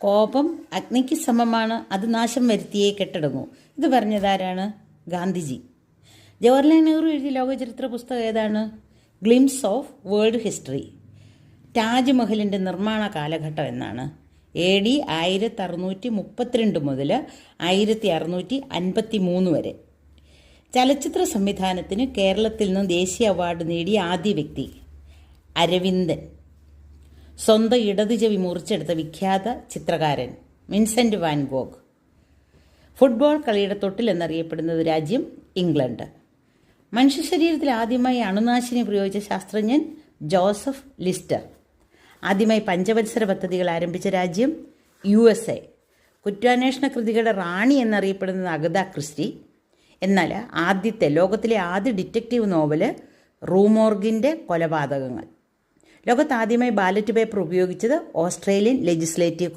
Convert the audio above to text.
കോപം അഗ്നിക്ക് സമമാണ്, അത് നാശം വരുത്തിയേ കെട്ടടങ്ങൂ. ഇത് പറഞ്ഞതാരാണ്? ഗാന്ധിജി. ജവഹർലാൽ നെഹ്റു എഴുതിയ ലോകചരിത്ര പുസ്തകം ഏതാണ്? Glimpses of World History. താജ്മഹലിൻ്റെ നിർമ്മാണ കാലഘട്ടം എന്നാണ്? AD 1632 മുതൽ 1653 വരെ. ചലച്ചിത്ര സംവിധാനത്തിന് കേരളത്തിൽ നിന്ന് ദേശീയ അവാർഡ് നേടിയ ആദ്യ വ്യക്തി? അരവിന്ദൻ. സ്വന്തം ഇടതു ചെവി മുറിച്ചെടുത്ത വിഖ്യാത ചിത്രകാരൻ? Vincent van Gogh. ഫുട്ബോൾ കളിയുടെ തൊട്ടിൽ എന്നറിയപ്പെടുന്നത് രാജ്യം? ഇംഗ്ലണ്ട്. മനുഷ്യ ശരീരത്തിൽ ആദ്യമായി അണുനാശിനി പ്രയോഗിച്ച ശാസ്ത്രജ്ഞൻ? ജോസഫ് ലിസ്റ്റർ. ആദ്യമായി പഞ്ചവത്സര പദ്ധതികൾ ആരംഭിച്ച രാജ്യം? USA. കുറ്റാന്വേഷണ കൃതികളുടെ റാണി എന്നറിയപ്പെടുന്നത് അഗത ക്രിസ്റ്റി. എന്നാൽ ലോകത്തിലെ ആദ്യ ഡിറ്റക്റ്റീവ് നോവല് റൂമോർഗിൻ്റെ കൊലപാതകങ്ങൾ. ലോകത്ത് ആദ്യമായി ബാലറ്റ് പേപ്പർ ഉപയോഗിച്ചത് ഓസ്ട്രേലിയൻ ലെജിസ്ലേറ്റീവ്